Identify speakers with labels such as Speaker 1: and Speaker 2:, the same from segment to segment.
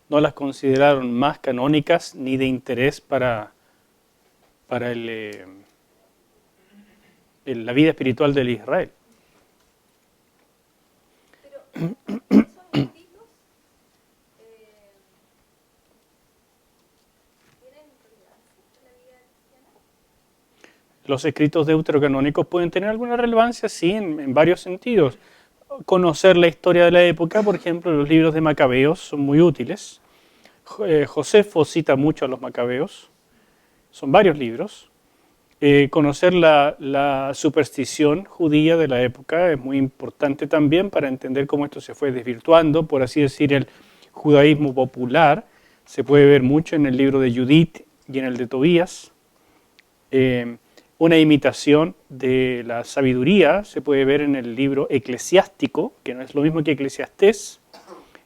Speaker 1: no las consideraron más canónicas ni de interés para la vida espiritual del Israel.
Speaker 2: Pero, ¿esos escritos tienen relevancia en la vida cristiana?
Speaker 1: Los escritos deuterocanónicos pueden tener alguna relevancia, sí, en varios sentidos. Conocer la historia de la época, por ejemplo, los libros de Macabeos son muy útiles. Josefo cita mucho a los Macabeos, son varios libros. Conocer la superstición judía de la época es muy importante también para entender cómo esto se fue desvirtuando, por así decir, el judaísmo popular. Se puede ver mucho en el libro de Judith y en el de Tobías. Una imitación de la sabiduría se puede ver en el libro eclesiástico, que no es lo mismo que Eclesiastés,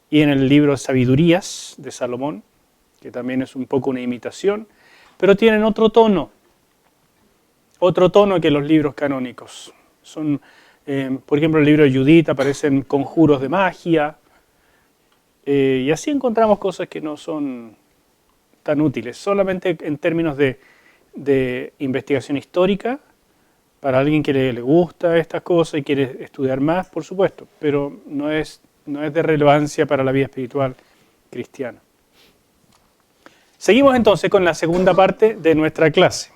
Speaker 1: y en el libro Sabidurías de Salomón, que también es un poco una imitación, pero tienen otro tono que los libros canónicos. Son, por ejemplo, en el libro de Judith aparecen conjuros de magia, y así encontramos cosas que no son tan útiles, solamente en términos de investigación histórica, para alguien que le gusta estas cosas y quiere estudiar más, por supuesto, pero no es de relevancia para la vida espiritual cristiana. Seguimos entonces con la segunda parte de nuestra clase.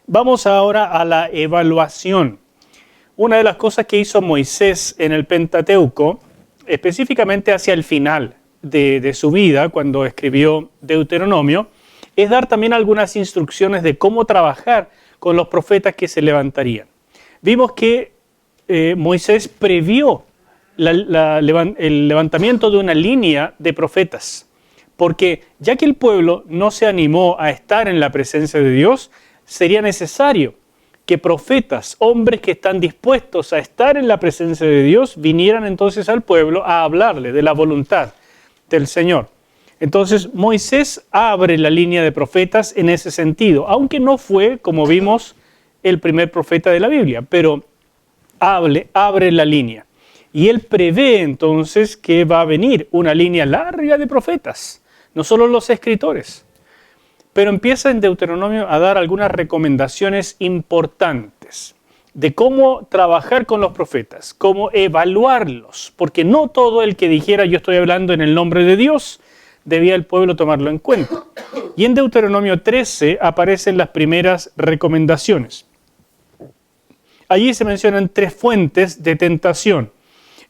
Speaker 1: Vamos ahora a la evaluación. Una de las cosas que hizo Moisés en el Pentateuco, específicamente hacia el final de su vida, cuando escribió Deuteronomio, es dar también algunas instrucciones de cómo trabajar con los profetas que se levantarían. Vimos que Moisés previó el levantamiento de una línea de profetas, porque ya que el pueblo no se animó a estar en la presencia de Dios, sería necesario que profetas, hombres que están dispuestos a estar en la presencia de Dios, vinieran entonces al pueblo a hablarle de la voluntad del Señor. Entonces Moisés abre la línea de profetas en ese sentido, aunque no fue, como vimos, el primer profeta de la Biblia, pero abre la línea. Y él prevé entonces que va a venir una línea larga de profetas, no solo los escritores, pero empieza en Deuteronomio a dar algunas recomendaciones importantes de cómo trabajar con los profetas, cómo evaluarlos, porque no todo el que dijera yo estoy hablando en el nombre de Dios, debía el pueblo tomarlo en cuenta. Y en Deuteronomio 13 aparecen las primeras recomendaciones. Allí se mencionan 3 fuentes de tentación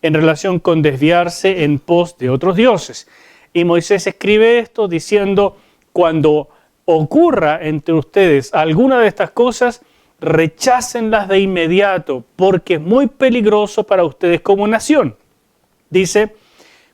Speaker 1: en relación con desviarse en pos de otros dioses. Y Moisés escribe esto diciendo, cuando ocurra entre ustedes alguna de estas cosas, rechácenlas de inmediato, porque es muy peligroso para ustedes como nación. Dice,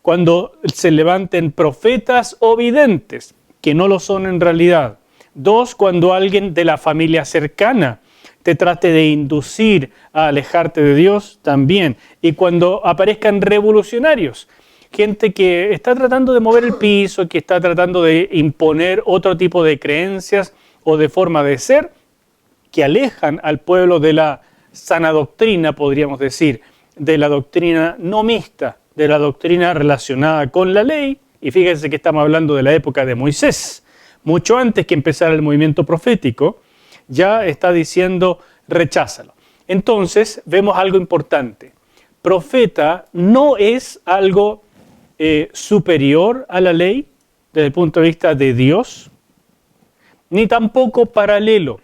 Speaker 1: cuando se levanten profetas o videntes, que no lo son en realidad. 2, cuando alguien de la familia cercana te trate de inducir a alejarte de Dios, también. Y cuando aparezcan revolucionarios, gente que está tratando de mover el piso, que está tratando de imponer otro tipo de creencias o de forma de ser, que alejan al pueblo de la sana doctrina, podríamos decir, de la doctrina no mixta, de la doctrina relacionada con la ley. Y fíjense que estamos hablando de la época de Moisés, mucho antes que empezara el movimiento profético, ya está diciendo recházalo. Entonces vemos algo importante. Profeta no es algo superior a la ley desde el punto de vista de Dios, ni tampoco paralelo,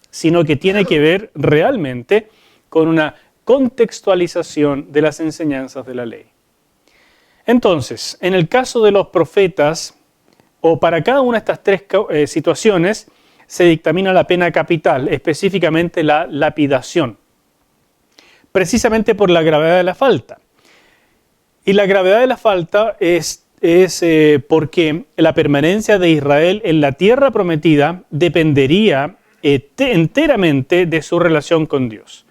Speaker 1: sino que tiene que ver realmente con una contextualización de las enseñanzas de la ley. Entonces, en el caso de los profetas, o para cada una de estas 3 situaciones, se dictamina la pena capital, específicamente la lapidación, precisamente por la gravedad de la falta. Y la gravedad de la falta es porque la permanencia de Israel en la tierra prometida dependería enteramente de su relación con Dios.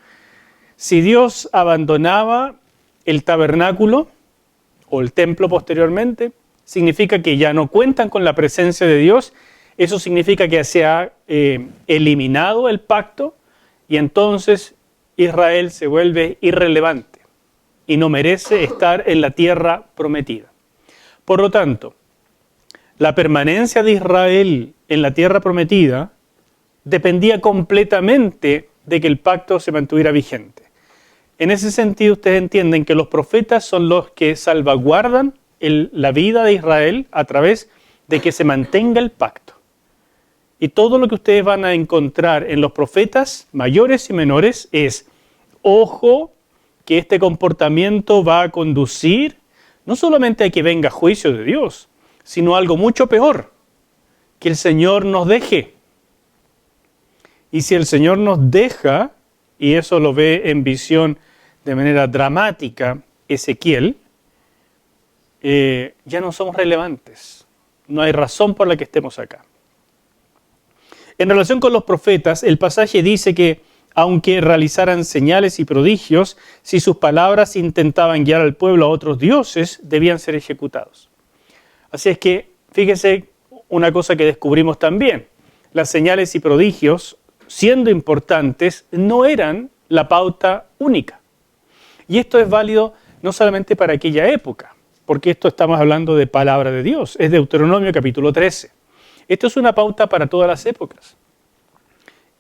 Speaker 1: Si Dios abandonaba el tabernáculo o el templo posteriormente, significa que ya no cuentan con la presencia de Dios. Eso significa que se ha eliminado el pacto y entonces Israel se vuelve irrelevante y no merece estar en la tierra prometida. Por lo tanto, la permanencia de Israel en la tierra prometida dependía completamente de que el pacto se mantuviera vigente. En ese sentido, ustedes entienden que los profetas son los que salvaguardan la vida de Israel a través de que se mantenga el pacto. Y todo lo que ustedes van a encontrar en los profetas mayores y menores es, ojo, que este comportamiento va a conducir no solamente a que venga juicio de Dios, sino algo mucho peor, que el Señor nos deje. Y si el Señor nos deja, y eso lo ve en visión de manera dramática Ezequiel, ya no somos relevantes. No hay razón por la que estemos acá. En relación con los profetas, el pasaje dice que aunque realizaran señales y prodigios, si sus palabras intentaban guiar al pueblo a otros dioses, debían ser ejecutados. Así es que, fíjese una cosa que descubrimos también. Las señales y prodigios, siendo importantes, no eran la pauta única. Y esto es válido no solamente para aquella época, porque esto estamos hablando de palabra de Dios, es Deuteronomio capítulo 13. Esto es una pauta para todas las épocas.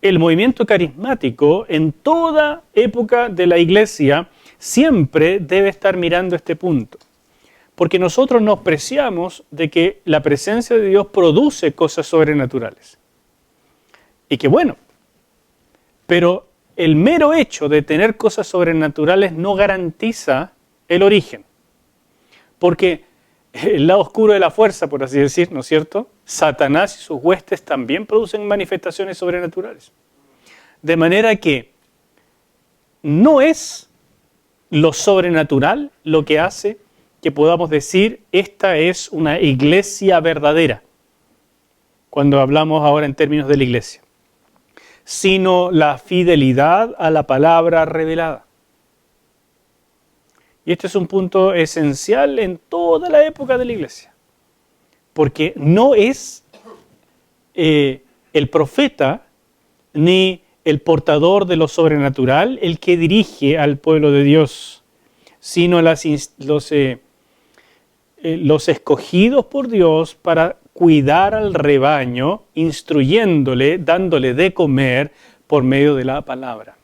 Speaker 1: El movimiento carismático en toda época de la iglesia siempre debe estar mirando este punto. Porque nosotros nos preciamos de que la presencia de Dios produce cosas sobrenaturales. Y que bueno, pero el mero hecho de tener cosas sobrenaturales no garantiza el origen. Porque el lado oscuro de la fuerza, por así decir, ¿no es cierto? Satanás y sus huestes también producen manifestaciones sobrenaturales. De manera que no es lo sobrenatural lo que hace que podamos decir esta es una iglesia verdadera, cuando hablamos ahora en términos de la iglesia, sino la fidelidad a la palabra revelada. Y este es un punto esencial en toda la época de la iglesia, porque no es el profeta ni el portador de lo sobrenatural el que dirige al pueblo de Dios, sino los escogidos por Dios para cuidar al rebaño, instruyéndole, dándole de comer por medio de la palabra.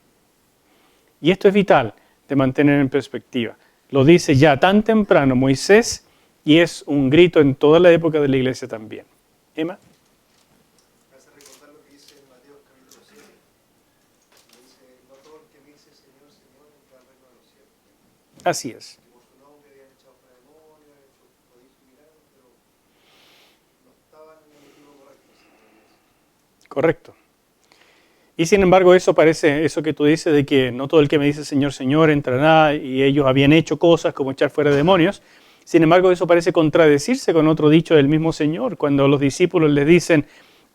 Speaker 1: Y esto es vital de mantener en perspectiva. Lo dice ya tan temprano Moisés y es un grito en toda la época de la iglesia también. Emma.
Speaker 3: Me hace recordar lo que dice en Mateo capítulo 7. Dice, no todo el que me dice Señor, Señor, entra al reino de los cielos.
Speaker 1: Así es.
Speaker 3: Que por su nombre habían echado fuera demonios, habían hecho prodigios y milagros, pero no estaban en el motivo correcto.
Speaker 1: Correcto. Y sin embargo eso que tú dices de que no todo el que me dice Señor, Señor entrará y ellos habían hecho cosas como echar fuera demonios. Sin embargo eso parece contradecirse con otro dicho del mismo Señor cuando los discípulos les dicen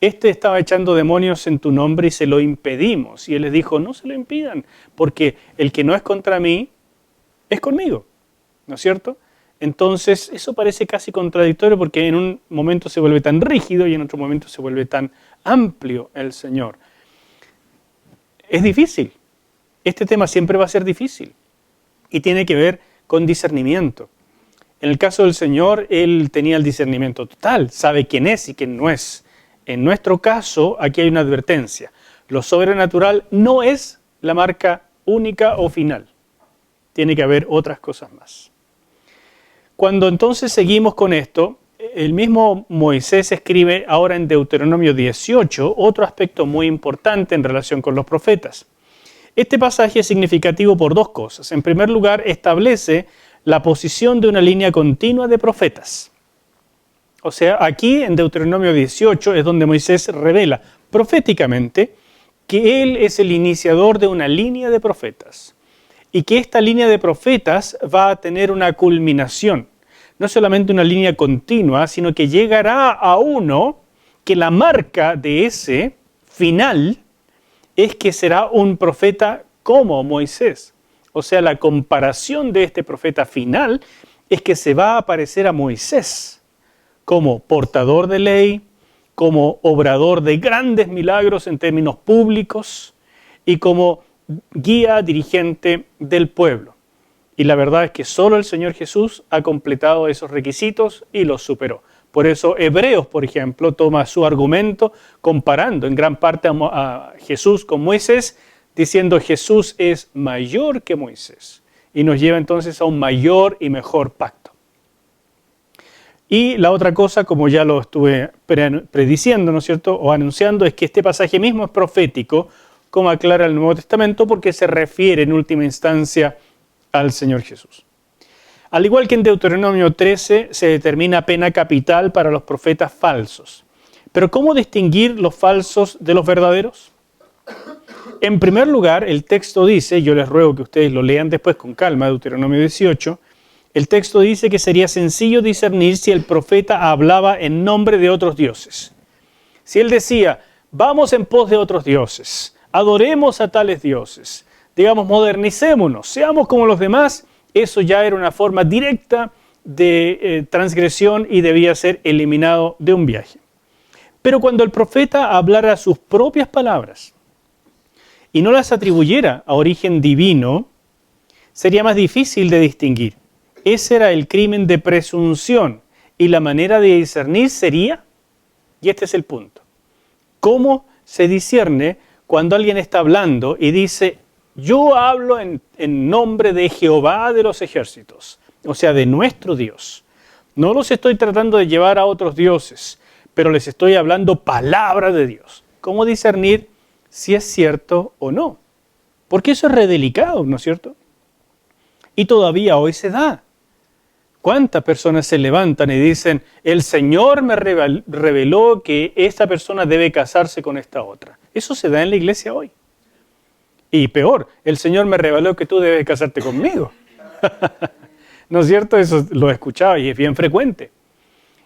Speaker 1: este estaba echando demonios en tu nombre y se lo impedimos. Y Él les dijo no se lo impidan porque el que no es contra mí es conmigo. ¿No es cierto? Entonces eso parece casi contradictorio porque en un momento se vuelve tan rígido y en otro momento se vuelve tan amplio el Señor. Es difícil. Este tema siempre va a ser difícil y tiene que ver con discernimiento. En el caso del Señor, Él tenía el discernimiento total, sabe quién es y quién no es. En nuestro caso, aquí hay una advertencia. Lo sobrenatural no es la marca única o final. Tiene que haber otras cosas más. Cuando entonces seguimos con esto, el mismo Moisés escribe ahora en Deuteronomio 18 otro aspecto muy importante en relación con los profetas. Este pasaje es significativo por dos cosas. En primer lugar, establece la posición de una línea continua de profetas. O sea, aquí en Deuteronomio 18 es donde Moisés revela proféticamente que él es el iniciador de una línea de profetas y que esta línea de profetas va a tener una culminación. No solamente una línea continua, sino que llegará a uno que la marca de ese final es que será un profeta como Moisés. O sea, la comparación de este profeta final es que se va a parecer a Moisés como portador de ley, como obrador de grandes milagros en términos públicos y como guía dirigente del pueblo. Y la verdad es que solo el Señor Jesús ha completado esos requisitos y los superó. Por eso Hebreos, por ejemplo, toma su argumento comparando en gran parte a Jesús con Moisés, diciendo Jesús es mayor que Moisés. Y nos lleva entonces a un mayor y mejor pacto. Y la otra cosa, como ya lo estuve prediciendo, ¿no es cierto?, o anunciando, es que este pasaje mismo es profético, como aclara el Nuevo Testamento, porque se refiere en última instancia al Señor Jesús. Al igual que en Deuteronomio 13 se determina pena capital para los profetas falsos. Pero ¿cómo distinguir los falsos de los verdaderos? En primer lugar, el texto dice, yo les ruego que ustedes lo lean después con calma, Deuteronomio 18, el texto dice que sería sencillo discernir si el profeta hablaba en nombre de otros dioses. Si él decía, vamos en pos de otros dioses, adoremos a tales dioses, digamos, modernicémonos, seamos como los demás, eso ya era una forma directa de transgresión y debía ser eliminado de un viaje. Pero cuando el profeta hablara sus propias palabras y no las atribuyera a origen divino, sería más difícil de distinguir. Ese era el crimen de presunción y la manera de discernir sería, y este es el punto, ¿cómo se discierne cuando alguien está hablando y dice, yo hablo en nombre de Jehová de los ejércitos, o sea, de nuestro Dios? No los estoy tratando de llevar a otros dioses, pero les estoy hablando palabra de Dios. ¿Cómo discernir si es cierto o no? Porque eso es re delicado, ¿no es cierto? Y todavía hoy se da. ¿Cuántas personas se levantan y dicen, el Señor me reveló que esta persona debe casarse con esta otra? Eso se da en la iglesia hoy. Y peor, el Señor me reveló que tú debes casarte conmigo. ¿No es cierto? Eso lo he escuchado y es bien frecuente.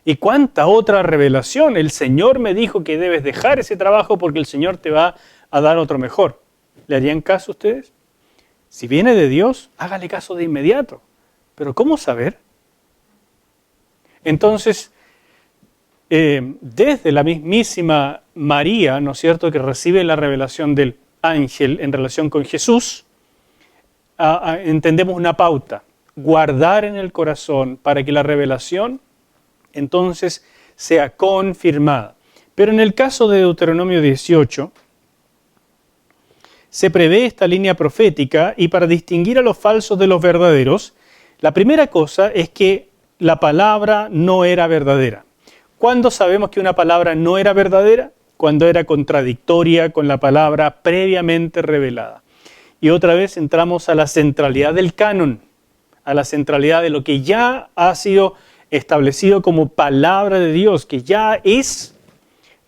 Speaker 1: ¿Y cuánta otra revelación? El Señor me dijo que debes dejar ese trabajo porque el Señor te va a dar otro mejor. ¿Le harían caso a ustedes? Si viene de Dios, hágale caso de inmediato. Pero ¿cómo saber? Entonces, desde la mismísima María, ¿no es cierto?, que recibe la revelación del ángel en relación con Jesús, entendemos una pauta, guardar en el corazón para que la revelación entonces sea confirmada. Pero en el caso de Deuteronomio 18, se prevé esta línea profética y para distinguir a los falsos de los verdaderos, la primera cosa es que la palabra no era verdadera. ¿Cuándo sabemos que una palabra no era verdadera? Cuando era contradictoria con la palabra previamente revelada. Y otra vez entramos a la centralidad del canon, a la centralidad de lo que ya ha sido establecido como palabra de Dios, que ya es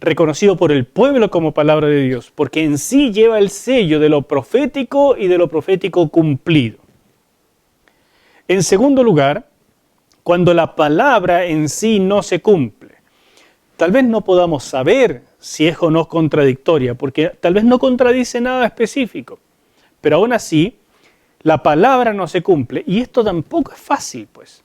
Speaker 1: reconocido por el pueblo como palabra de Dios, porque en sí lleva el sello de lo profético y de lo profético cumplido. En segundo lugar, cuando la palabra en sí no se cumple. Tal vez no podamos saber si es o no contradictoria, porque tal vez no contradice nada específico, pero aún así, la palabra no se cumple, y esto tampoco es fácil, pues.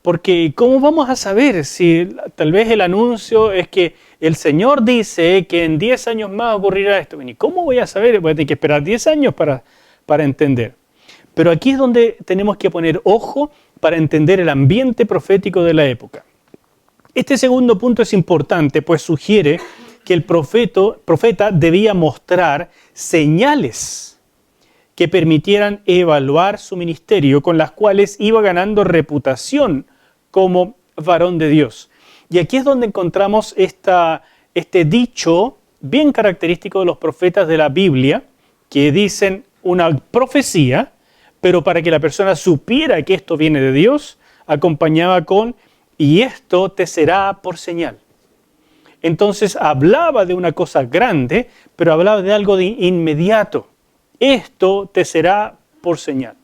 Speaker 1: Porque ¿cómo vamos a saber si tal vez el anuncio es que el Señor dice que en 10 años más ocurrirá esto? ¿Y cómo voy a saber? Voy a tener que esperar 10 años para entender. Pero aquí es donde tenemos que poner ojo para entender el ambiente profético de la época. Este segundo punto es importante, pues sugiere que el profeta debía mostrar señales que permitieran evaluar su ministerio, con las cuales iba ganando reputación como varón de Dios. Y aquí es donde encontramos este dicho bien característico de los profetas de la Biblia, que dicen una profecía, pero para que la persona supiera que esto viene de Dios, acompañaba con, y esto te será por señal. Entonces hablaba de una cosa grande, pero hablaba de algo de inmediato. Esto te será por señal.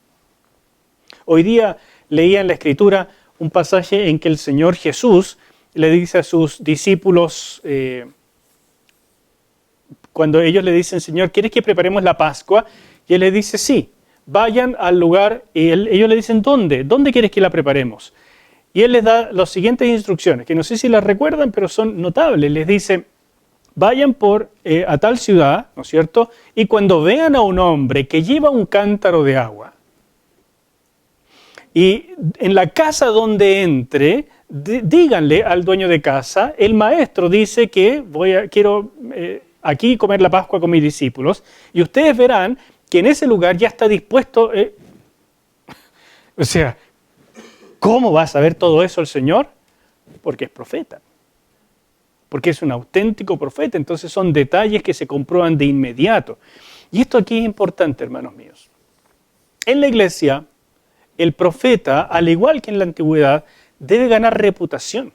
Speaker 1: Hoy día leía en la Escritura un pasaje en que el Señor Jesús le dice a sus discípulos, cuando ellos le dicen, Señor, ¿quieres que preparemos la Pascua? Y Él les dice, sí, vayan al lugar, y ellos le dicen, ¿dónde? ¿Dónde quieres que la preparemos? Y Él les da las siguientes instrucciones, que no sé si las recuerdan, pero son notables. Les dice, vayan a tal ciudad, ¿no es cierto? Y cuando vean a un hombre que lleva un cántaro de agua, Y en la casa donde entre, díganle al dueño de casa, el maestro dice que quiero aquí comer la Pascua con mis discípulos, y ustedes verán que en ese lugar ya está dispuesto. O sea, ¿cómo va a saber todo eso el Señor? Porque es profeta. Porque es un auténtico profeta. Entonces son detalles que se comprueban de inmediato. Y esto aquí es importante, hermanos míos. En la iglesia, el profeta, al igual que en la antigüedad, debe ganar reputación.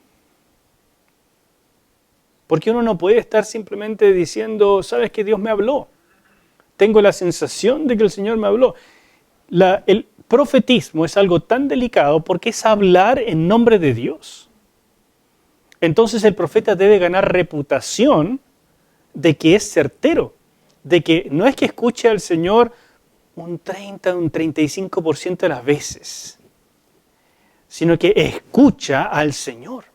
Speaker 1: Porque uno no puede estar simplemente diciendo, ¿sabes que Dios me habló? Tengo la sensación de que el Señor me habló. El profetismo es algo tan delicado porque es hablar en nombre de Dios. Entonces el profeta debe ganar reputación de que es certero, de que no es que escuche al Señor un 30, un 35% de las veces, sino que escucha al Señor.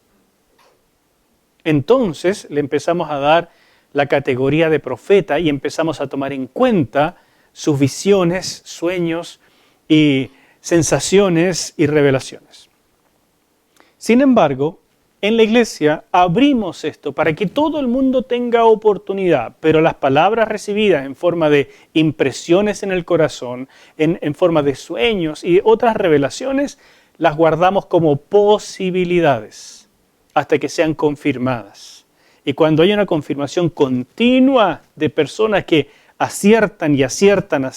Speaker 1: Entonces le empezamos a dar la categoría de profeta y empezamos a tomar en cuenta sus visiones, sueños y sensaciones y revelaciones. Sin embargo, en la iglesia abrimos esto para que todo el mundo tenga oportunidad, pero las palabras recibidas en forma de impresiones en el corazón, en forma de sueños y otras revelaciones, las guardamos como posibilidades hasta que sean confirmadas. Y cuando hay una confirmación continua de personas que aciertan y aciertan,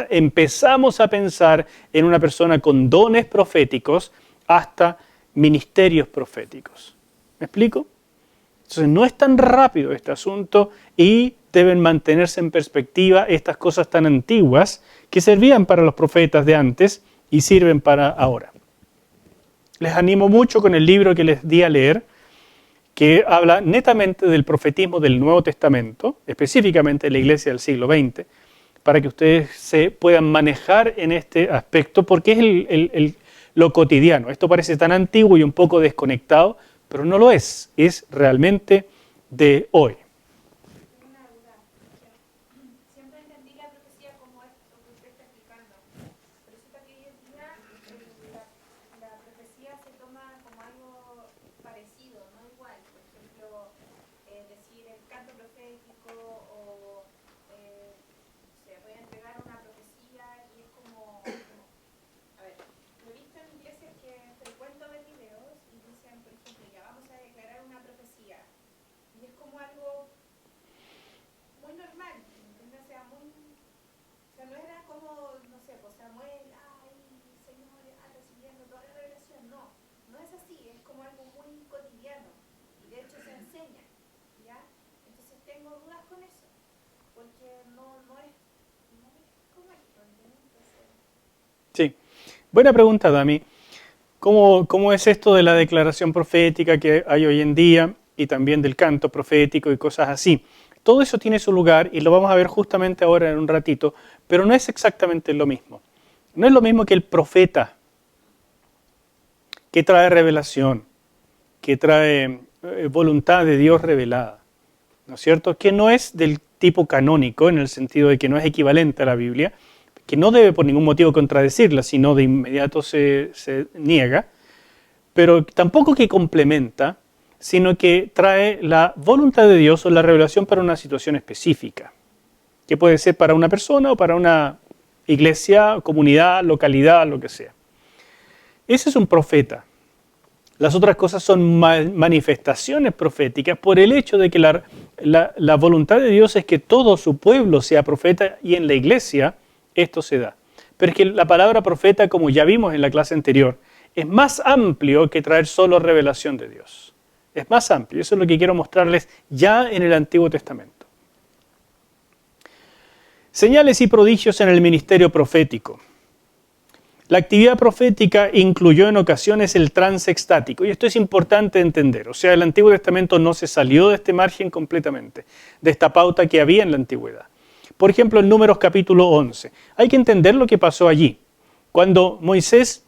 Speaker 1: empezamos a pensar en una persona con dones proféticos hasta ministerios proféticos. ¿Me explico? Entonces no es tan rápido este asunto y deben mantenerse en perspectiva estas cosas tan antiguas que servían para los profetas de antes y sirven para ahora. Les animo mucho con el libro que les di a leer, que habla netamente del profetismo del Nuevo Testamento, específicamente de la iglesia del siglo XX, para que ustedes se puedan manejar en este aspecto, porque es lo cotidiano. Esto parece tan antiguo y un poco desconectado, pero no lo es realmente de hoy.
Speaker 2: Una duda. Siempre entendí la profecía como esto que usted está explicando. Pero resulta que hoy en día la profecía se toma como algo parecido, no igual. Por ejemplo, decir el canto profético o se puede entregar una profecía y es como... A ver, lo he visto en iglesias que frecuento ver videos y dicen, por ejemplo, ya vamos a declarar una profecía. Y es como algo muy normal, ¿entiendes? O sea, no era como, no sé, pues Samuel, ay, Señor, recibiendo toda la revelación. No, no es así, es como algo muy cotidiano. Y de hecho se enseña, ¿ya? Entonces tengo dudas con eso, porque no es correcto, ¿entiendes? Entonces,
Speaker 1: Sí. Buena pregunta, Dami. ¿Cómo es esto de la declaración profética que hay hoy en día y también del canto profético y cosas así? Todo eso tiene su lugar y lo vamos a ver justamente ahora en un ratito, pero no es exactamente lo mismo. No es lo mismo que el profeta, que trae revelación, que trae voluntad de Dios revelada, ¿no es cierto? Que no es del tipo canónico, en el sentido de que no es equivalente a la Biblia, que no debe por ningún motivo contradecirla, sino de inmediato se niega, pero tampoco que complementa, sino que trae la voluntad de Dios o la revelación para una situación específica, que puede ser para una persona o para una iglesia, comunidad, localidad, lo que sea. Ese es un profeta. Las otras cosas son manifestaciones proféticas por el hecho de que la voluntad de Dios es que todo su pueblo sea profeta y en la iglesia esto se da. Pero es que la palabra profeta, como ya vimos en la clase anterior, es más amplio que traer solo revelación de Dios. Es más amplio. Eso es lo que quiero mostrarles ya en el Antiguo Testamento. Señales y prodigios en el ministerio profético. La actividad profética incluyó en ocasiones el trance extático, y esto es importante entender. O sea, el Antiguo Testamento no se salió de este margen completamente, de esta pauta que había en la antigüedad. Por ejemplo, en Números capítulo 11. Hay que entender lo que pasó allí. Cuando Moisés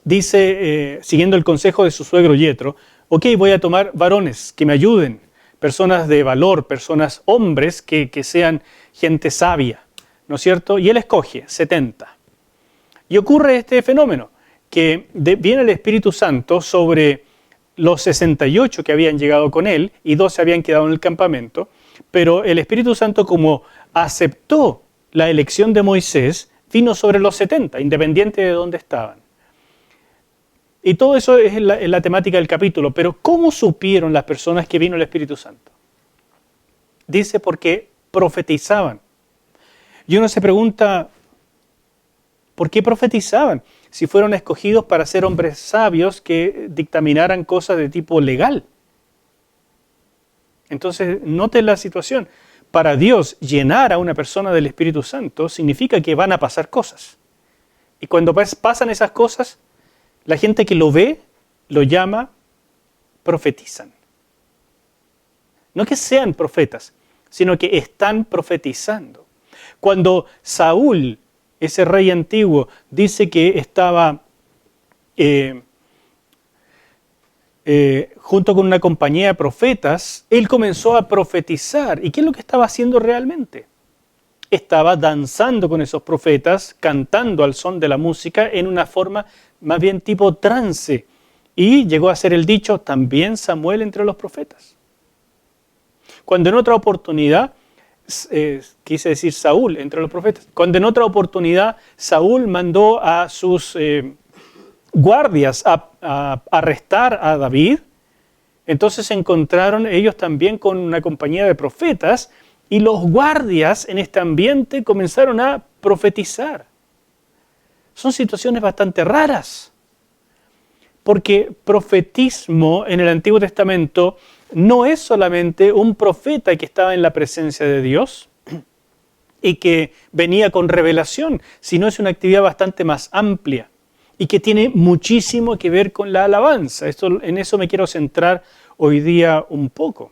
Speaker 1: dice, siguiendo el consejo de su suegro Yetro, ok, voy a tomar varones que me ayuden, personas de valor, personas, hombres que sean gente sabia, ¿no es cierto? Y él escoge 70. Y ocurre este fenómeno. que viene el Espíritu Santo sobre los 68 que habían llegado con él y 12 habían quedado en el campamento, pero el Espíritu Santo, como aceptó la elección de Moisés, vino sobre los 70, independiente de dónde estaban. Y todo eso es en la temática del capítulo, pero ¿cómo supieron las personas que vino el Espíritu Santo? Dice porque profetizaban. Y uno se pregunta, ¿por qué profetizaban? Si fueron escogidos para ser hombres sabios que dictaminaran cosas de tipo legal. Entonces, noten la situación. Para Dios, llenar a una persona del Espíritu Santo significa que van a pasar cosas. Y cuando pasan esas cosas, la gente que lo ve, lo llama, profetizan. No que sean profetas, sino que están profetizando. Cuando Saúl, ese rey antiguo, dice que estaba junto con una compañía de profetas, él comenzó a profetizar. ¿Y qué es lo que estaba haciendo realmente? Estaba danzando con esos profetas, cantando al son de la música en una forma más bien tipo trance. Y llegó a ser el dicho, también Samuel entre los profetas. Cuando en otra oportunidad, quise decir Saúl entre los profetas, cuando en otra oportunidad Saúl mandó a sus guardias a arrestar a David, entonces se encontraron ellos también con una compañía de profetas y los guardias en este ambiente comenzaron a profetizar. Son situaciones bastante raras, porque profetismo en el Antiguo Testamento no es solamente un profeta que estaba en la presencia de Dios y que venía con revelación, sino es una actividad bastante más amplia y que tiene muchísimo que ver con la alabanza. En eso me quiero centrar hoy día un poco.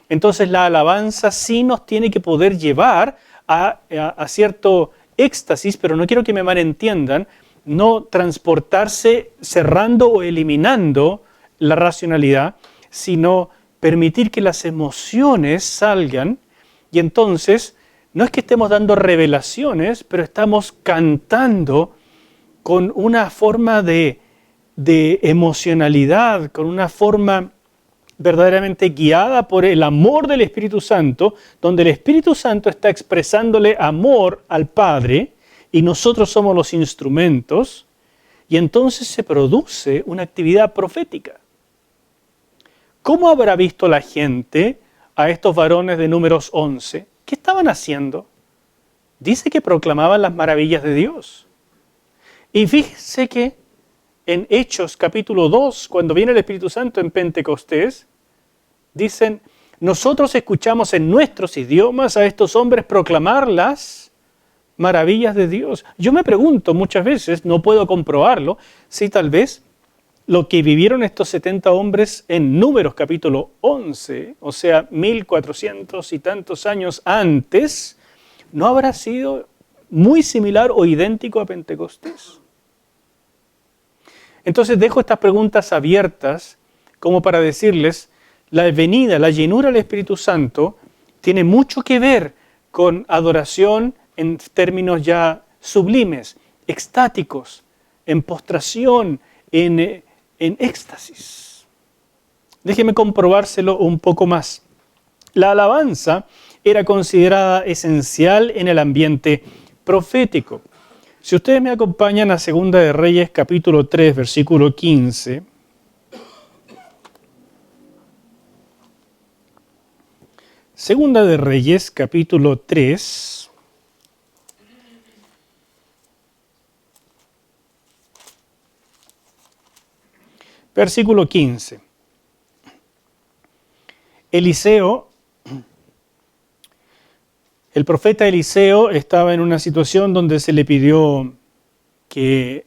Speaker 1: Entonces la alabanza sí nos tiene que poder llevar a cierto éxtasis, pero no quiero que me malentiendan, no transportarse cerrando o eliminando la racionalidad, sino permitir que las emociones salgan y entonces no es que estemos dando revelaciones, pero estamos cantando con una forma de emocionalidad, con una forma verdaderamente guiada por el amor del Espíritu Santo, donde el Espíritu Santo está expresándole amor al Padre y nosotros somos los instrumentos, y entonces se produce una actividad profética. ¿Cómo habrá visto la gente a estos varones de Números 11? ¿Qué estaban haciendo? Dice que proclamaban las maravillas de Dios. Y fíjense que en Hechos capítulo 2, cuando viene el Espíritu Santo en Pentecostés, dicen, nosotros escuchamos en nuestros idiomas a estos hombres proclamar las maravillas de Dios. Yo me pregunto muchas veces, no puedo comprobarlo, si tal vez lo que vivieron estos 70 hombres en Números capítulo 11, o sea, 1400 y tantos años antes, no habrá sido muy similar o idéntico a Pentecostés. Entonces dejo estas preguntas abiertas como para decirles, la venida, la llenura del Espíritu Santo tiene mucho que ver con adoración en términos ya sublimes, extáticos, en postración, en éxtasis. Déjeme comprobárselo un poco más. La alabanza era considerada esencial en el ambiente profético. Si ustedes me acompañan a 2 de Reyes capítulo 3, versículo 15. Segunda de Reyes capítulo 3. Versículo 15. Eliseo, el profeta Eliseo estaba en una situación donde se le pidió que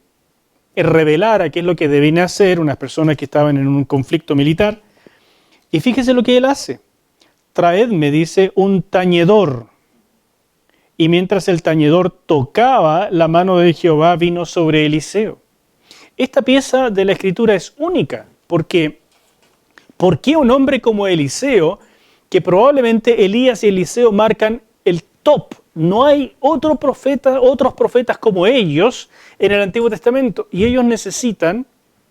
Speaker 1: revelara qué es lo que debían hacer unas personas que estaban en un conflicto militar. Y fíjese lo que él hace. Traedme, dice, un tañedor. Y mientras el tañedor tocaba, la mano de Jehová vino sobre Eliseo. Esta pieza de la Escritura es única, porque ¿por qué un hombre como Eliseo, que probablemente Elías y Eliseo marcan el top No hay otros profetas como ellos en el Antiguo Testamento. Y ellos necesitan,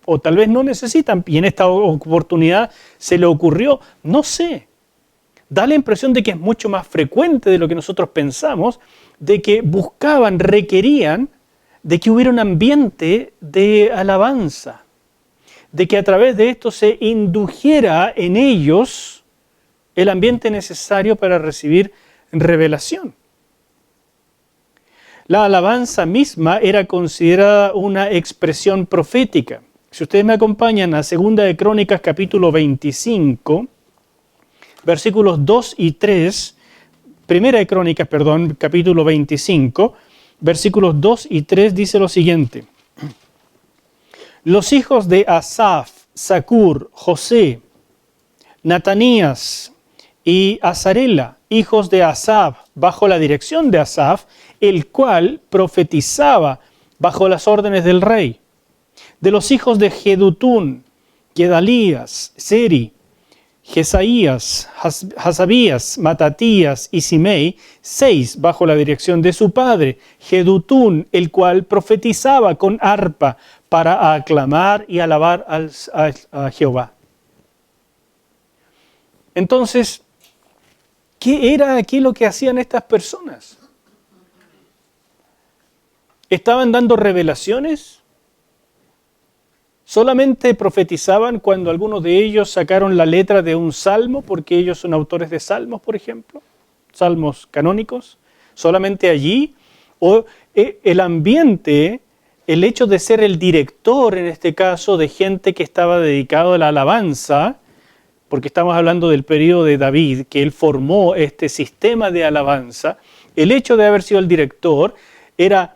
Speaker 1: o tal vez no necesitan, y en esta oportunidad se le ocurrió, no sé. Da la impresión de que es mucho más frecuente de lo que nosotros pensamos, de que buscaban, requerían de que hubiera un ambiente de alabanza, de que a través de esto se indujera en ellos el ambiente necesario para recibir revelación. La alabanza misma era considerada una expresión profética. Si ustedes me acompañan a 2 de Crónicas capítulo 25, versículos 2 y 3, 1 de Crónicas, perdón, capítulo 25, versículos 2 y 3 dice lo siguiente. Los hijos de Asaf, Zacur, José, Natanías y Azarela, hijos de Asaf, bajo la dirección de Asaf, el cual profetizaba bajo las órdenes del rey. De los hijos de Jedutún, Gedalías, Seri, Jesaías, Hasabías, Matatías y Simei, 6 bajo la dirección de su padre, Jedutún, el cual profetizaba con arpa para aclamar y alabar a Jehová. Entonces, ¿qué era aquí lo que hacían estas personas? ¿Estaban dando revelaciones? ¿Solamente profetizaban cuando algunos de ellos sacaron la letra de un salmo, porque ellos son autores de salmos, por ejemplo? Salmos canónicos. ¿Solamente allí? ¿O el ambiente, el hecho de ser el director, en este caso, de gente que estaba dedicado a la alabanza, porque estamos hablando del periodo de David, que él formó este sistema de alabanza, el hecho de haber sido el director era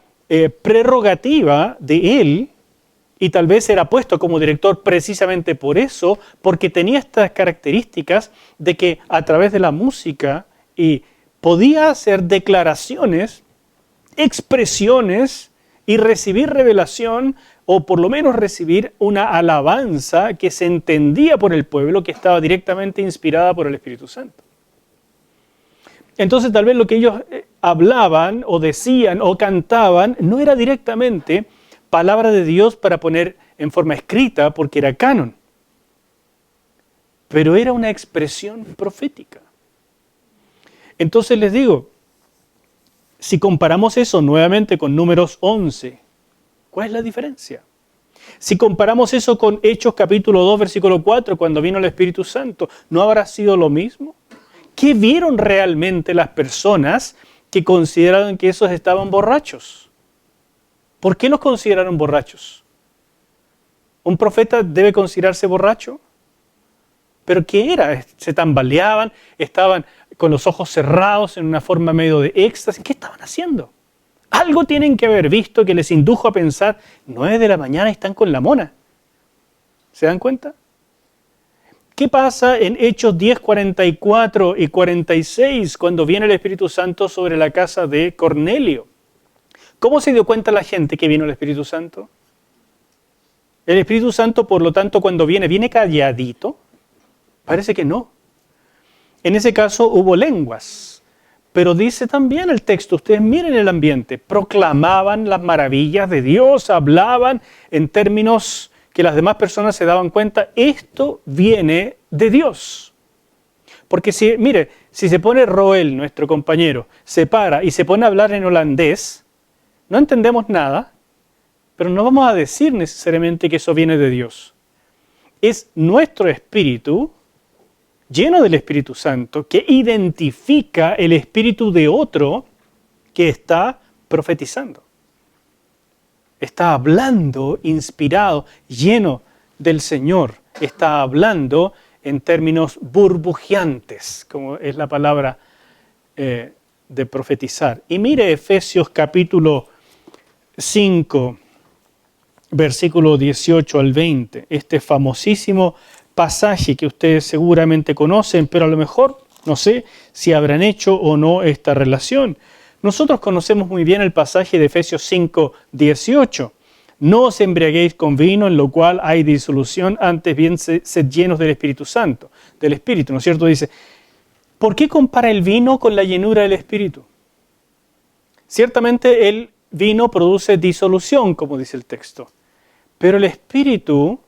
Speaker 1: prerrogativa de él, y tal vez era puesto como director precisamente por eso, porque tenía estas características de que a través de la música podía hacer declaraciones, expresiones y recibir revelación, o por lo menos recibir una alabanza que se entendía por el pueblo, que estaba directamente inspirada por el Espíritu Santo. Entonces tal vez lo que ellos hablaban o decían o cantaban no era directamente palabra de Dios para poner en forma escrita porque era canon, pero era una expresión profética. Entonces les digo, si comparamos eso nuevamente con Números 11, ¿cuál es la diferencia? Si comparamos eso con Hechos capítulo 2, versículo 4, cuando vino el Espíritu Santo, ¿no habrá sido lo mismo? ¿Qué vieron realmente las personas que consideraron que esos estaban borrachos? ¿Por qué los consideraron borrachos? ¿Un profeta debe considerarse borracho? ¿Pero qué era? ¿Se tambaleaban? ¿Estaban con los ojos cerrados en una forma medio de éxtasis? ¿Qué estaban haciendo? Algo tienen que haber visto que les indujo a pensar, 9 de la mañana están con la mona. ¿Se dan cuenta? ¿Qué pasa en Hechos 10, 44 y 46 cuando viene el Espíritu Santo sobre la casa de Cornelio? ¿Cómo se dio cuenta la gente que vino el Espíritu Santo? El Espíritu Santo, por lo tanto, cuando viene calladito. Parece que no. En ese caso hubo lenguas. Pero dice también el texto, ustedes miren el ambiente, proclamaban las maravillas de Dios, hablaban en términos que las demás personas se daban cuenta, esto viene de Dios. Porque si se pone Roel, nuestro compañero, se para y se pone a hablar en holandés, no entendemos nada, pero no vamos a decir necesariamente que eso viene de Dios. Es nuestro espíritu, lleno del Espíritu Santo, que identifica el espíritu de otro que está profetizando. Está hablando inspirado, lleno del Señor. Está hablando en términos burbujeantes, como es la palabra de profetizar. Y mire Efesios capítulo 5, versículo 18 al 20, este famosísimo pasaje que ustedes seguramente conocen, pero a lo mejor no sé si habrán hecho o no esta relación. Nosotros conocemos muy bien el pasaje de Efesios 5, 18. No os embriaguéis con vino en lo cual hay disolución, antes bien sed llenos del Espíritu Santo, del Espíritu, ¿no es cierto? Dice, ¿por qué compara el vino con la llenura del Espíritu? Ciertamente el vino produce disolución, como dice el texto, pero el Espíritu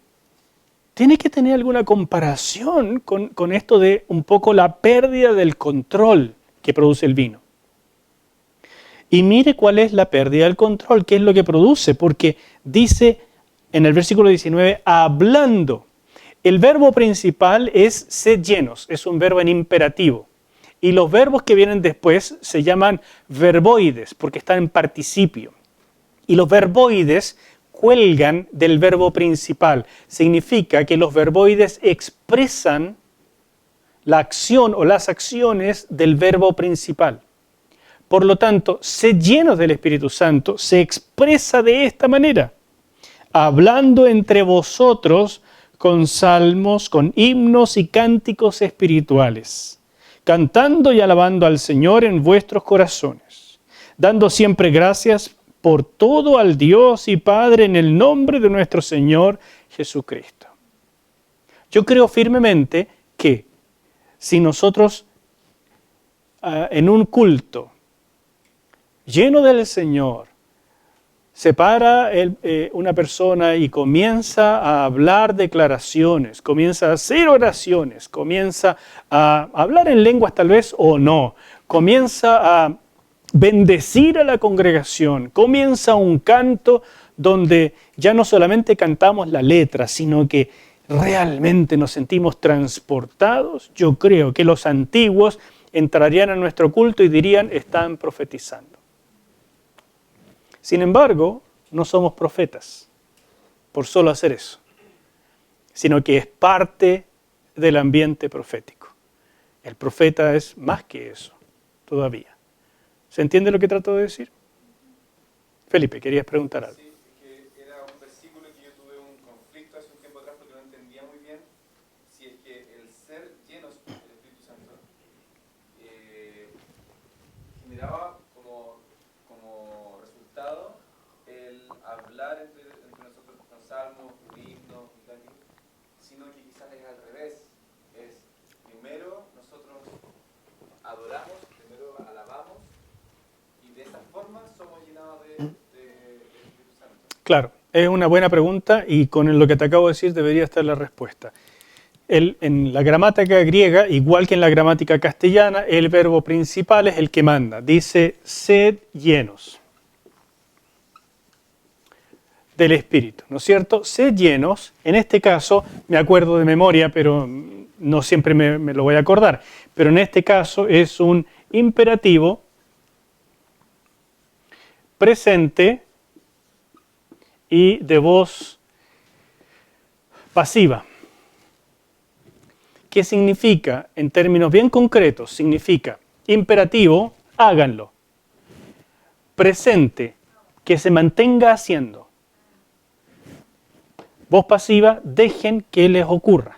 Speaker 1: tiene que tener alguna comparación con esto de un poco la pérdida del control que produce el vino. Y mire cuál es la pérdida del control, qué es lo que produce, porque dice en el versículo 19, hablando. El verbo principal es sed llenos, es un verbo en imperativo. Y los verbos que vienen después se llaman verboides, porque están en participio. Y los verboides cuelgan del verbo principal. Significa que los verboides expresan la acción o las acciones del verbo principal. Por lo tanto, sed llenos del Espíritu Santo se expresa de esta manera, hablando entre vosotros con salmos, con himnos y cánticos espirituales, cantando y alabando al Señor en vuestros corazones, dando siempre gracias por todo al Dios y Padre en el nombre de nuestro Señor Jesucristo. Yo creo firmemente que si nosotros en un culto lleno del Señor, se para una persona y comienza a hablar declaraciones, comienza a hacer oraciones, comienza a hablar en lenguas tal vez o no, comienza a bendecir a la congregación, comienza un canto donde ya no solamente cantamos la letra, sino que realmente nos sentimos transportados. Yo creo que los antiguos entrarían a nuestro culto y dirían, están profetizando. Sin embargo, no somos profetas por solo hacer eso, sino que es parte del ambiente profético. El profeta es más que eso, todavía. ¿Se entiende lo que trato de decir? Felipe, querías preguntar algo.
Speaker 4: Sí, que era un versículo que yo tuve un conflicto hace un tiempo atrás porque no entendía muy bien si es que el ser llenos del Espíritu Santo generaba como resultado el hablar entre nosotros con salmos, himnos y tal, sino que quizás es al revés. Es primero nosotros adoramos, primero alabamos y de esa forma somos llenados del Espíritu Santo.
Speaker 1: Claro, es una buena pregunta y con lo que te acabo de decir debería estar la respuesta. En la gramática griega, igual que en la gramática castellana, el verbo principal es el que manda. Dice, sed llenos del Espíritu, ¿no es cierto? Sed llenos, en este caso, me acuerdo de memoria, pero no siempre me lo voy a acordar, pero en este caso es un imperativo presente y de voz pasiva. ¿Qué significa? En términos bien concretos, significa imperativo, háganlo. Presente, que se mantenga haciendo. Voz pasiva, dejen que les ocurra.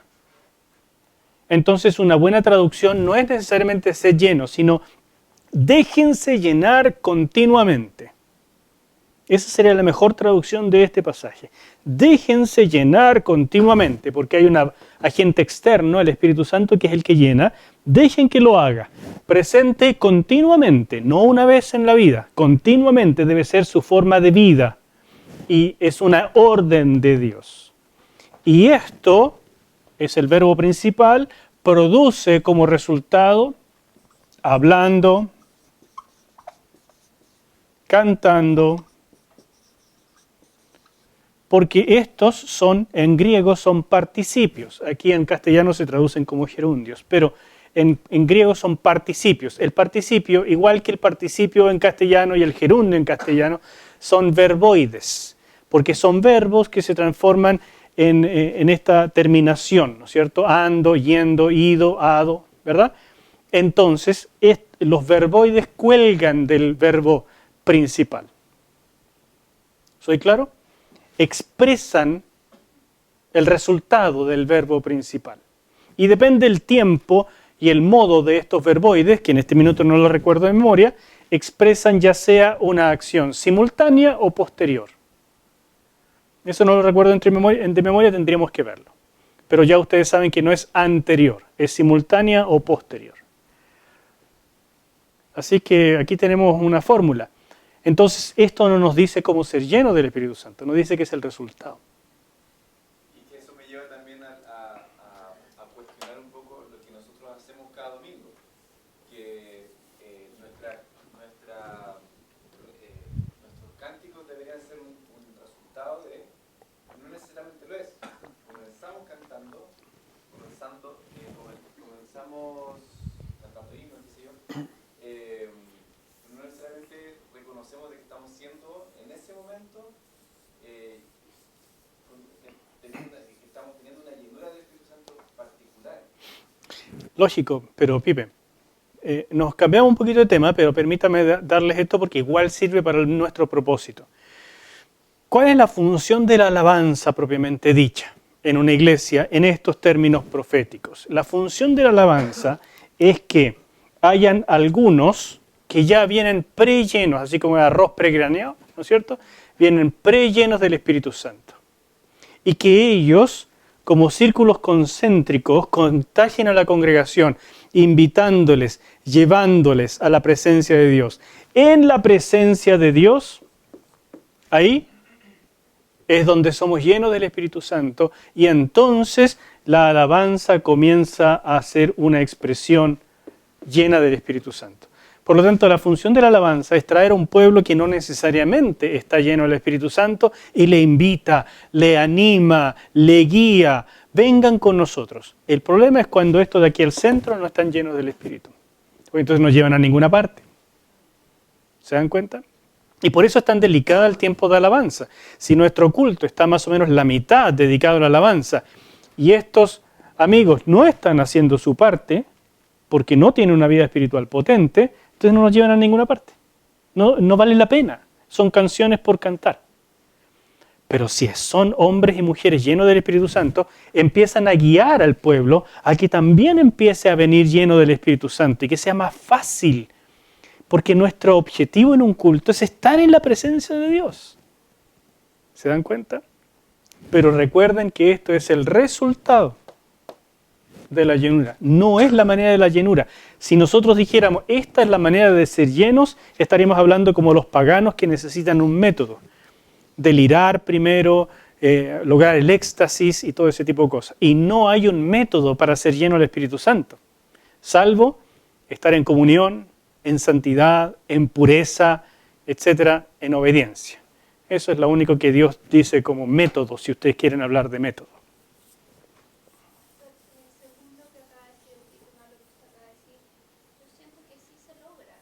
Speaker 1: Entonces una buena traducción no es necesariamente ser lleno, sino déjense llenar continuamente. Esa sería la mejor traducción de este pasaje. Déjense llenar continuamente, porque hay un agente externo, el Espíritu Santo, que es el que llena. Dejen que lo haga. Presente continuamente, no una vez en la vida. Continuamente debe ser su forma de vida. Y es una orden de Dios. Y esto es el verbo principal, produce como resultado hablando, cantando, porque estos son, en griego, son participios. Aquí en castellano se traducen como gerundios, pero en griego son participios. El participio, igual que el participio en castellano y el gerundio en castellano, son verboides, porque son verbos que se transforman en esta terminación, ¿no es cierto? Ando, yendo, ido, ado, ¿verdad? Entonces, los verboides cuelgan del verbo principal. ¿Soy claro? Expresan el resultado del verbo principal. Y depende del tiempo y el modo de estos verboides, que en este minuto no lo recuerdo de memoria, expresan ya sea una acción simultánea o posterior. Eso no lo recuerdo de memoria, tendríamos que verlo. Pero ya ustedes saben que no es anterior, es simultánea o posterior. Así que aquí tenemos una fórmula. Entonces, esto no nos dice cómo ser lleno del Espíritu Santo, nos dice que es el resultado.
Speaker 4: Y que eso me lleva también a cuestionar un poco lo que nosotros hacemos cada domingo, que nuestros cánticos deberían ser un resultado de, no necesariamente lo es, comenzamos cantando, comenzamos cantando himnos, qué sé yo, no necesariamente reconocemos de que estamos siendo en ese momento que estamos teniendo una llenura del Espíritu Santo particular.
Speaker 1: Lógico, pero Pipe, nos cambiamos un poquito de tema, pero permítame darles esto porque igual sirve para nuestro propósito. ¿Cuál es la función de la alabanza propiamente dicha en una iglesia en estos términos proféticos? La función de la alabanza es que hayan algunos que ya vienen prellenos, así como el arroz pregraneado, ¿no es cierto? Vienen prellenos del Espíritu Santo. Y que ellos, como círculos concéntricos, contagien a la congregación, invitándoles, llevándoles a la presencia de Dios. En la presencia de Dios, ahí es donde somos llenos del Espíritu Santo y entonces la alabanza comienza a ser una expresión llena del Espíritu Santo. Por lo tanto, la función de la alabanza es traer a un pueblo que no necesariamente está lleno del Espíritu Santo y le invita, le anima, le guía. Vengan con nosotros. El problema es cuando estos de aquí al centro no están llenos del Espíritu. Porque entonces no llevan a ninguna parte. ¿Se dan cuenta? Y por eso es tan delicada el tiempo de alabanza. Si nuestro culto está más o menos la mitad dedicado a la alabanza y estos amigos no están haciendo su parte porque no tienen una vida espiritual potente, entonces no nos llevan a ninguna parte. No vale la pena. Son canciones por cantar. Pero si son hombres y mujeres llenos del Espíritu Santo, empiezan a guiar al pueblo a que también empiece a venir lleno del Espíritu Santo y que sea más fácil. Porque nuestro objetivo en un culto es estar en la presencia de Dios. ¿Se dan cuenta? Pero recuerden que esto es el resultado de la llenura. No es la manera de la llenura. Si nosotros dijéramos, esta es la manera de ser llenos, estaríamos hablando como los paganos que necesitan un método. Delirar primero, lograr el éxtasis y todo ese tipo de cosas. Y no hay un método para ser lleno del Espíritu Santo, salvo estar en comunión, en santidad, en pureza, etcétera, en obediencia. Eso es lo único que Dios dice como método, si ustedes quieren hablar de método.
Speaker 2: Segundo que acaba de decir, y con lo que usted acaba de decir, yo siento que sí se logra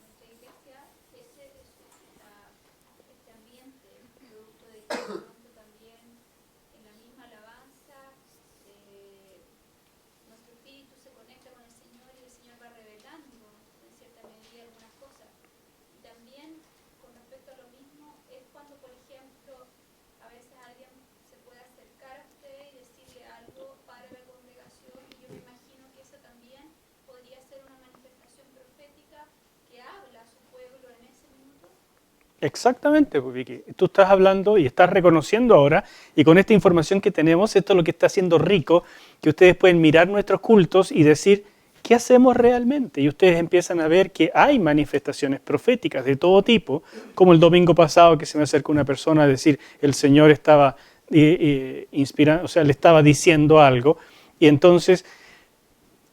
Speaker 2: nuestra iglesia, este ambiente, producto de que de pronto también en la misma alabanza, nuestro espíritu se conecta con el Señor y el Señor va revelando en cierta medida algunas cosas. Y también con respecto a lo mismo es cuando, por ejemplo, a veces alguien se puede acercar a usted y decirle algo para la congregación, y yo me imagino que esa también podría ser una manifestación profética que habla a su pueblo en ese minuto.
Speaker 1: Exactamente, Vicky. Tú estás hablando y estás reconociendo ahora, y con esta información que tenemos, esto es lo que está haciendo rico, que ustedes pueden mirar nuestros cultos y decir, ¿qué hacemos realmente? Y ustedes empiezan a ver que hay manifestaciones proféticas de todo tipo, como el domingo pasado que se me acercó una persona a decir, el Señor estaba inspirando, o sea, le estaba diciendo algo, y entonces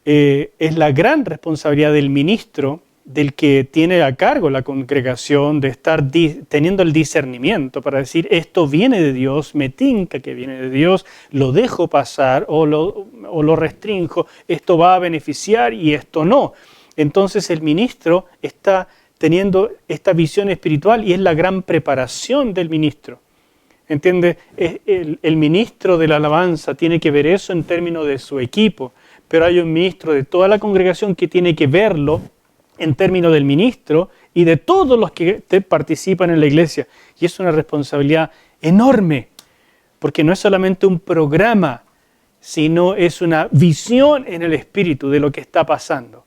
Speaker 1: es la gran responsabilidad del ministro, del que tiene a cargo la congregación, de estar teniendo el discernimiento para decir, esto viene de Dios, me tinca que viene de Dios, lo dejo pasar o lo restrinjo, esto va a beneficiar y esto no. Entonces el ministro está teniendo esta visión espiritual y es la gran preparación del ministro. ¿Entiende? El ministro de la alabanza tiene que ver eso en términos de su equipo, pero hay un ministro de toda la congregación que tiene que verlo en términos del ministro y de todos los que participan en la iglesia. Y es una responsabilidad enorme, porque no es solamente un programa, sino es una visión en el espíritu de lo que está pasando.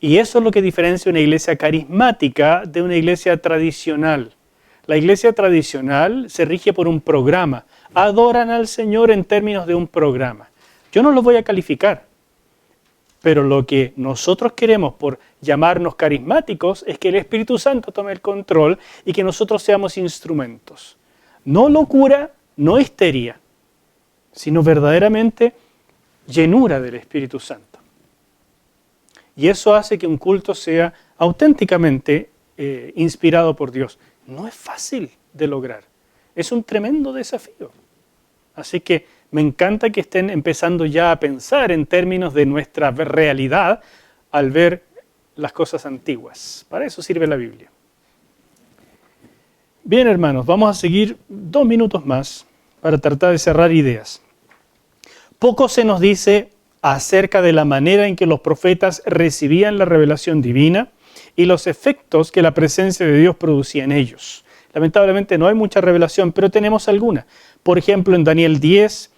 Speaker 1: Y eso es lo que diferencia una iglesia carismática de una iglesia tradicional. La iglesia tradicional se rige por un programa. Adoran al Señor en términos de un programa. Yo no lo voy a calificar. Pero lo que nosotros queremos por llamarnos carismáticos es que el Espíritu Santo tome el control y que nosotros seamos instrumentos. No locura, no histeria, sino verdaderamente llenura del Espíritu Santo. Y eso hace que un culto sea auténticamente inspirado por Dios. No es fácil de lograr, es un tremendo desafío. Así que me encanta que estén empezando ya a pensar en términos de nuestra realidad al ver las cosas antiguas. Para eso sirve la Biblia. Bien, hermanos, vamos a seguir 2 minutos más para tratar de cerrar ideas. Poco se nos dice acerca de la manera en que los profetas recibían la revelación divina y los efectos que la presencia de Dios producía en ellos. Lamentablemente no hay mucha revelación, pero tenemos alguna. Por ejemplo, en Daniel 10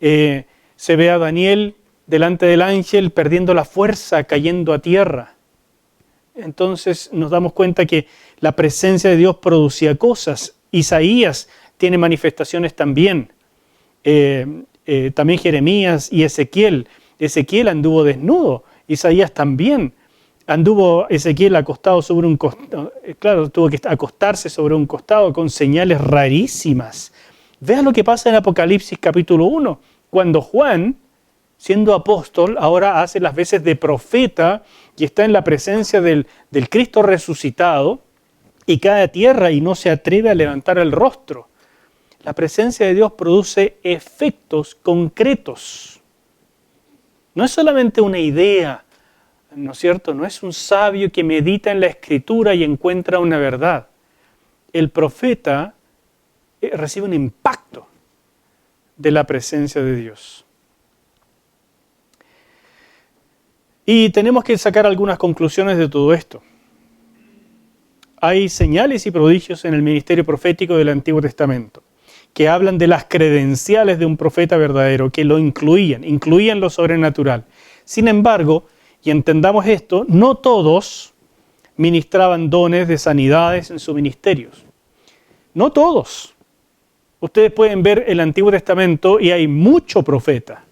Speaker 1: se ve a Daniel delante del ángel perdiendo la fuerza, cayendo a tierra. Entonces nos damos cuenta que la presencia de Dios producía cosas. Isaías tiene manifestaciones también. También Jeremías y Ezequiel. Ezequiel anduvo desnudo, Isaías también. Anduvo Ezequiel acostado sobre un costado, claro, tuvo que acostarse sobre un costado con señales rarísimas. Vean lo que pasa en Apocalipsis capítulo 1, cuando Juan, siendo apóstol, ahora hace las veces de profeta y está en la presencia del Cristo resucitado y cae a tierra y no se atreve a levantar el rostro. La presencia de Dios produce efectos concretos. No es solamente una idea, ¿no es cierto? No es un sabio que medita en la Escritura y encuentra una verdad. El profeta recibe un impacto de la presencia de Dios. Y tenemos que sacar algunas conclusiones de todo esto. Hay señales y prodigios en el ministerio profético del Antiguo Testamento que hablan de las credenciales de un profeta verdadero, que lo incluían lo sobrenatural. Sin embargo, y entendamos esto, no todos ministraban dones de sanidades en sus ministerios. No todos. Ustedes pueden ver el Antiguo Testamento y hay mucho profeta.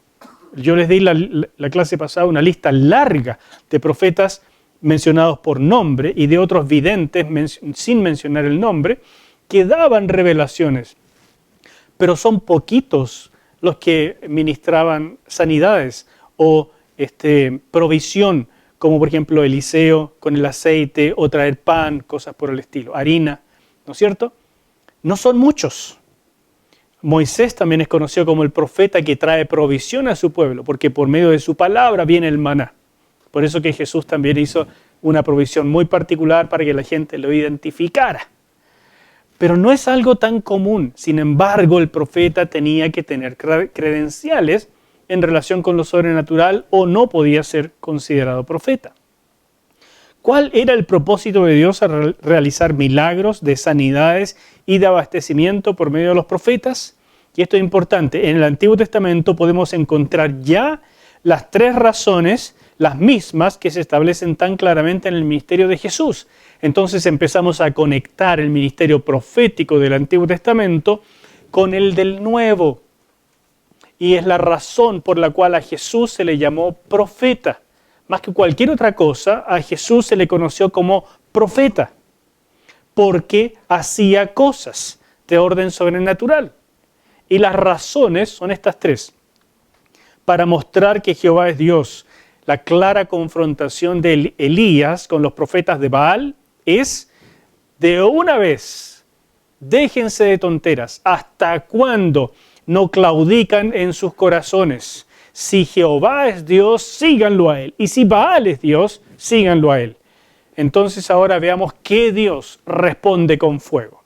Speaker 1: Yo les di la clase pasada una lista larga de profetas mencionados por nombre y de otros videntes sin mencionar el nombre que daban revelaciones. Pero son poquitos los que ministraban sanidades o provisión, como por ejemplo Eliseo con el aceite o traer pan, cosas por el estilo, harina, ¿no es cierto? No son muchos. Moisés también es conocido como el profeta que trae provisión a su pueblo, porque por medio de su palabra viene el maná. Por eso que Jesús también hizo una provisión muy particular para que la gente lo identificara. Pero no es algo tan común. Sin embargo, el profeta tenía que tener credenciales en relación con lo sobrenatural o no podía ser considerado profeta. ¿Cuál era el propósito de Dios al realizar milagros de sanidades y de abastecimiento por medio de los profetas? Y esto es importante. En el Antiguo Testamento podemos encontrar ya las 3 razones, las mismas que se establecen tan claramente en el ministerio de Jesús. Entonces empezamos a conectar el ministerio profético del Antiguo Testamento con el del Nuevo. Y es la razón por la cual a Jesús se le llamó profeta. Más que cualquier otra cosa, a Jesús se le conoció como profeta, porque hacía cosas de orden sobrenatural. Y las razones son estas 3. Para mostrar que Jehová es Dios, la clara confrontación de Elías con los profetas de Baal es: de una vez, déjense de tonteras. ¿Hasta cuándo no claudican en sus corazones? Si Jehová es Dios, síganlo a Él. Y si Baal es Dios, síganlo a Él. Entonces ahora veamos qué Dios responde con fuego.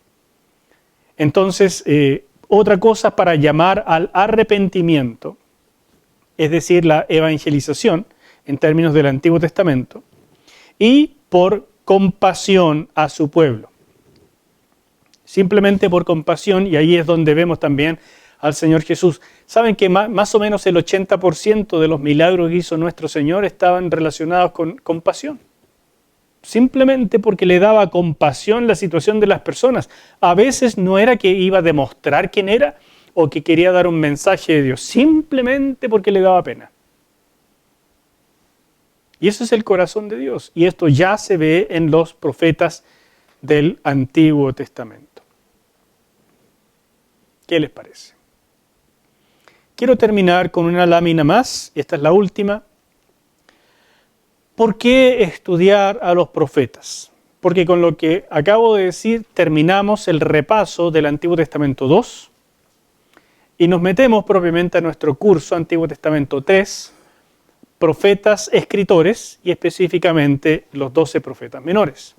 Speaker 1: Entonces, otra cosa para llamar al arrepentimiento, es decir, la evangelización, en términos del Antiguo Testamento, y por compasión a su pueblo. Simplemente por compasión, y ahí es donde vemos también al Señor Jesús. Saben que más o menos el 80% de los milagros que hizo nuestro Señor estaban relacionados con compasión. Simplemente porque le daba compasión la situación de las personas. A veces no era que iba a demostrar quién era o que quería dar un mensaje de Dios, simplemente porque le daba pena. Y eso es el corazón de Dios. Y esto ya se ve en los profetas del Antiguo Testamento. ¿Qué les parece? Quiero terminar con una lámina más. Esta es la última. ¿Por qué estudiar a los profetas? Porque con lo que acabo de decir terminamos el repaso del Antiguo Testamento 2 y nos metemos propiamente a nuestro curso Antiguo Testamento 3, profetas escritores y específicamente los 12 profetas menores.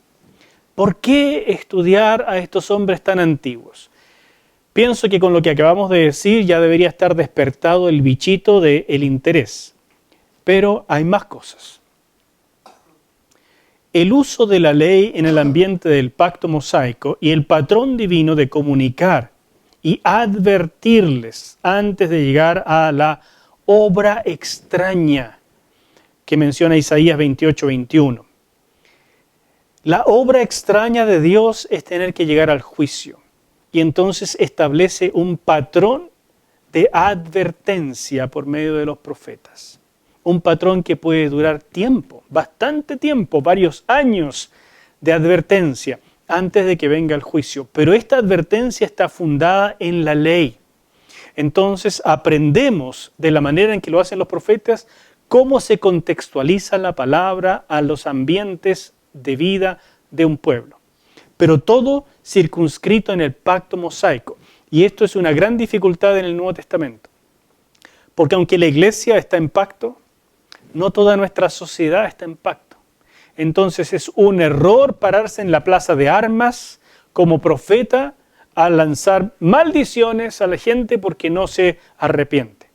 Speaker 1: ¿Por qué estudiar a estos hombres tan antiguos? Pienso que con lo que acabamos de decir ya debería estar despertado el bichito del interés, pero hay más cosas. El uso de la ley en el ambiente del pacto mosaico y el patrón divino de comunicar y advertirles antes de llegar a la obra extraña que menciona Isaías 28:21. La obra extraña de Dios es tener que llegar al juicio y entonces establece un patrón de advertencia por medio de los profetas. Un patrón que puede durar tiempo, bastante tiempo, varios años de advertencia antes de que venga el juicio. Pero esta advertencia está fundada en la ley. Entonces aprendemos de la manera en que lo hacen los profetas cómo se contextualiza la palabra a los ambientes de vida de un pueblo. Pero todo circunscrito en el pacto mosaico. Y esto es una gran dificultad en el Nuevo Testamento. Porque aunque la iglesia está en pacto, no toda nuestra sociedad está en pacto. Entonces es un error pararse en la plaza de armas como profeta a lanzar maldiciones a la gente porque no se arrepiente.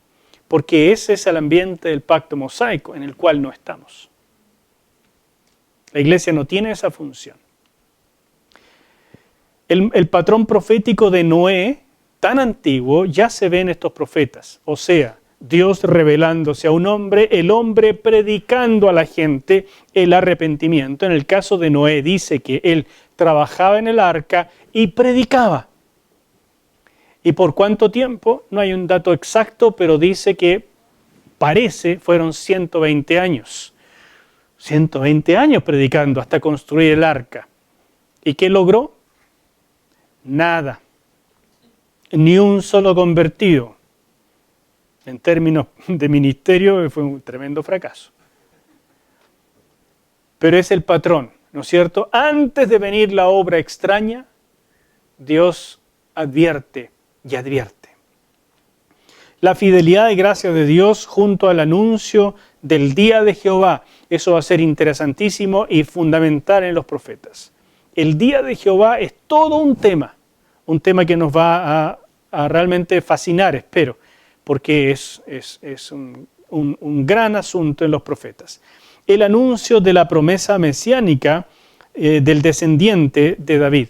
Speaker 1: Porque ese es el ambiente del pacto mosaico en el cual no estamos. La iglesia no tiene esa función. El patrón profético de Noé, tan antiguo, ya se ve en estos profetas. O sea, Dios revelándose a un hombre, el hombre predicando a la gente el arrepentimiento. En el caso de Noé dice que él trabajaba en el arca y predicaba. ¿Y por cuánto tiempo? No hay un dato exacto, pero dice que fueron 120 años. 120 años predicando hasta construir el arca. ¿Y qué logró? Nada. Ni un solo convertido. En términos de ministerio fue un tremendo fracaso. Pero es el patrón, ¿no es cierto? Antes de venir la obra extraña, Dios advierte y advierte. La fidelidad y gracia de Dios junto al anuncio del día de Jehová. Eso va a ser interesantísimo y fundamental en los profetas. El día de Jehová es todo un tema que nos va a realmente fascinar, espero, porque es un gran asunto en los profetas. El anuncio de la promesa mesiánica del descendiente de David.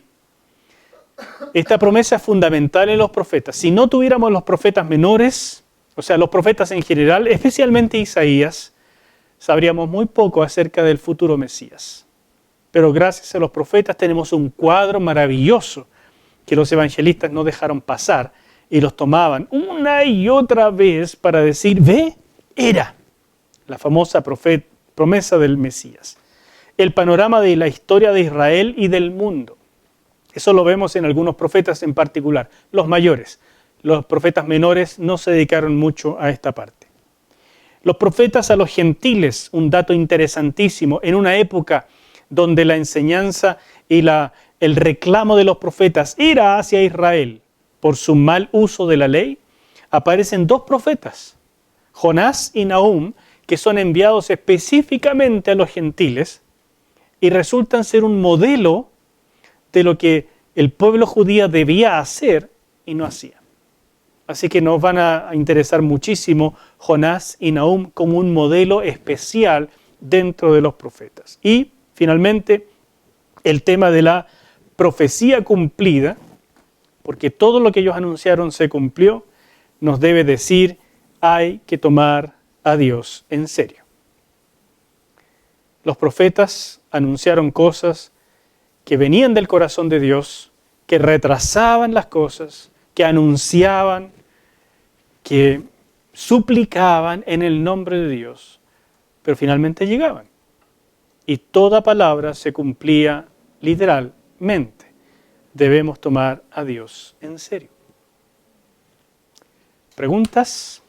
Speaker 1: Esta promesa es fundamental en los profetas. Si no tuviéramos los profetas menores, o sea, los profetas en general, especialmente Isaías, sabríamos muy poco acerca del futuro Mesías. Pero gracias a los profetas tenemos un cuadro maravilloso que los evangelistas no dejaron pasar y los tomaban una y otra vez para decir, ve, era la famosa promesa del Mesías. El panorama de la historia de Israel y del mundo. Eso lo vemos en algunos profetas en particular, los mayores. Los profetas menores no se dedicaron mucho a esta parte. Los profetas a los gentiles, un dato interesantísimo, en una época donde la enseñanza y el reclamo de los profetas era hacia Israel por su mal uso de la ley, aparecen dos profetas, Jonás y Nahum, que son enviados específicamente a los gentiles y resultan ser un modelo de lo que el pueblo judío debía hacer y no hacía. Así que nos van a interesar muchísimo Jonás y Nahum como un modelo especial dentro de los profetas. Y finalmente el tema de la profecía cumplida, porque todo lo que ellos anunciaron se cumplió, nos debe decir hay que tomar a Dios en serio. Los profetas anunciaron cosas que venían del corazón de Dios, que retrasaban las cosas, que anunciaban, que suplicaban en el nombre de Dios, pero finalmente llegaban. Y toda palabra se cumplía literalmente. Debemos tomar a Dios en serio. ¿Preguntas?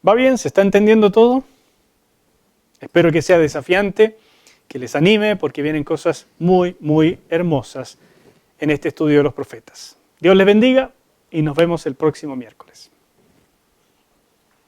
Speaker 1: ¿Va bien? ¿Se está entendiendo todo? Espero que sea desafiante, que les anime, porque vienen cosas muy, muy hermosas en este estudio de los profetas. Dios les bendiga y nos vemos el próximo miércoles.